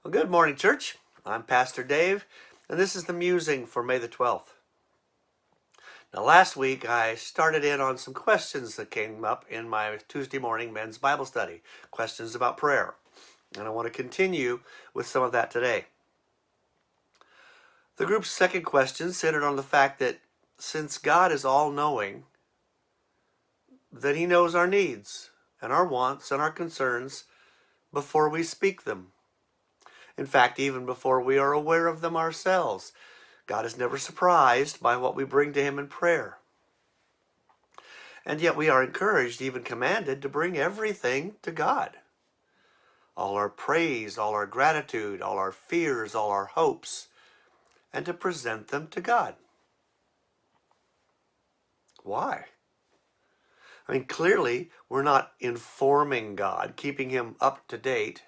Well, good morning, church. I'm Pastor Dave, and this is the musing for May the 12th. Now, last week I started in on some questions that came up in my Tuesday morning men's Bible study, questions about prayer, and I want to continue with some of that today. The group's second question centered on the fact that since God is all-knowing, that He knows our needs and our wants and our concerns before we speak them. In fact, even before we are aware of them ourselves. God is never surprised by what we bring to Him in prayer. And yet we are encouraged, even commanded, to bring everything to God. All our praise, all our gratitude, all our fears, all our hopes, and to present them to God. Why? I mean, clearly, we're not informing God, keeping Him up to date.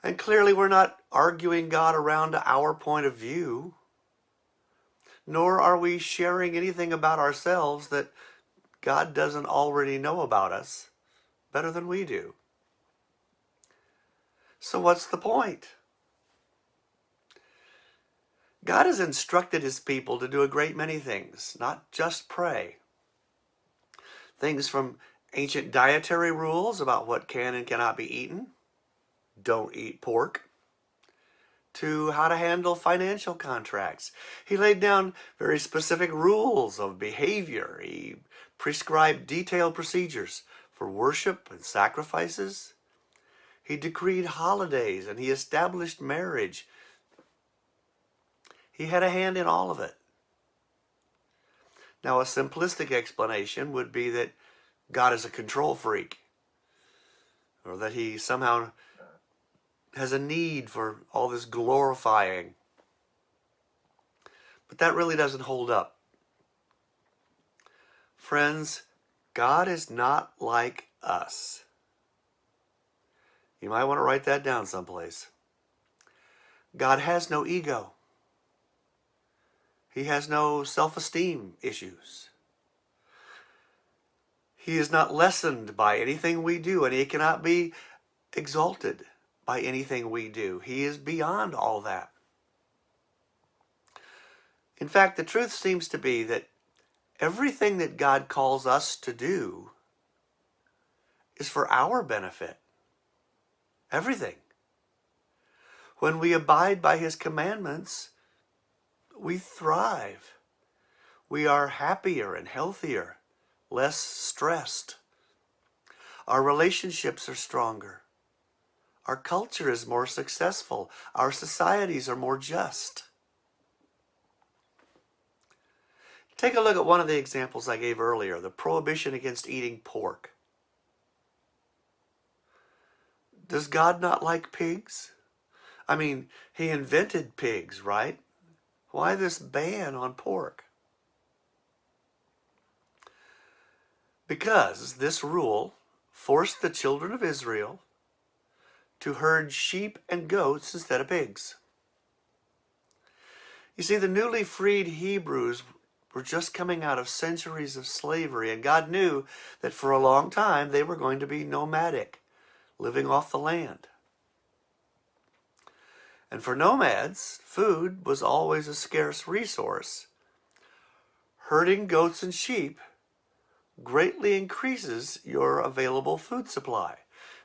And clearly, we're not arguing God around to our point of view. Nor are we sharing anything about ourselves that God doesn't already know about us better than we do. So what's the point? God has instructed His people to do a great many things, not just pray. Things from ancient dietary rules about what can and cannot be eaten, don't eat pork, to how to handle financial contracts. He laid down very specific rules of behavior. He prescribed detailed procedures for worship and sacrifices. He decreed holidays and He established marriage. He had a hand in all of it. Now, a simplistic explanation would be that God is a control freak, or that He somehow has a need for all this glorifying. But that really doesn't hold up. Friends, God is not like us. You might want to write that down someplace. God has no ego. He has no self-esteem issues. He is not lessened by anything we do, and He cannot be exalted by anything we do. He is beyond all that. In fact, the truth seems to be that everything that God calls us to do is for our benefit. Everything. When we abide by His commandments, we thrive. We are happier and healthier, less stressed. Our relationships are stronger. Our culture is more successful. Our societies are more just. Take a look at one of the examples I gave earlier, the prohibition against eating pork. Does God not like pigs? I mean, He invented pigs, right? Why this ban on pork? Because this rule forced the children of Israel to herd sheep and goats instead of pigs. You see, the newly freed Hebrews were just coming out of centuries of slavery, and God knew that for a long time they were going to be nomadic, living off the land. And for nomads, food was always a scarce resource. Herding goats and sheep greatly increases your available food supply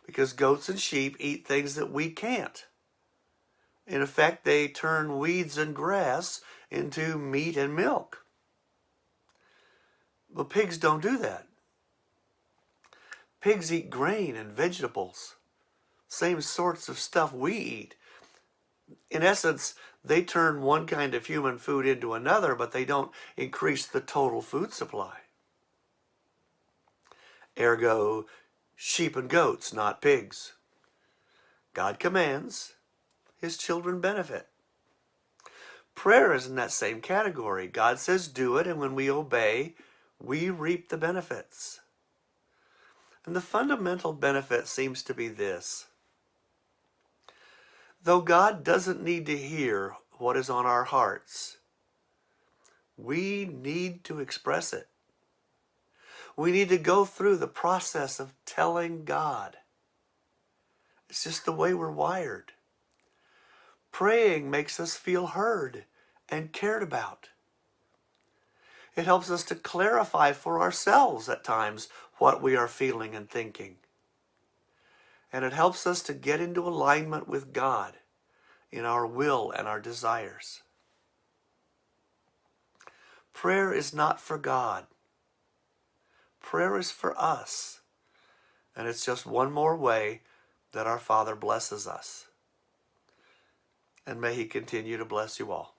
because goats and sheep eat things that we can't. In effect, they turn weeds and grass into meat and milk. But pigs don't do that. Pigs eat grain and vegetables, same sorts of stuff we eat. In essence, they turn one kind of human food into another, but they don't increase the total food supply. Ergo, sheep and goats, not pigs. God commands, His children benefit. Prayer is in that same category. God says do it, and when we obey, we reap the benefits. And the fundamental benefit seems to be this. Though God doesn't need to hear what is on our hearts, we need to express it. We need to go through the process of telling God. It's just the way we're wired. Praying makes us feel heard and cared about. It helps us to clarify for ourselves at times what we are feeling and thinking. And it helps us to get into alignment with God in our will and our desires. Prayer is not for God. Prayer is for us. And it's just one more way that our Father blesses us. And may He continue to bless you all.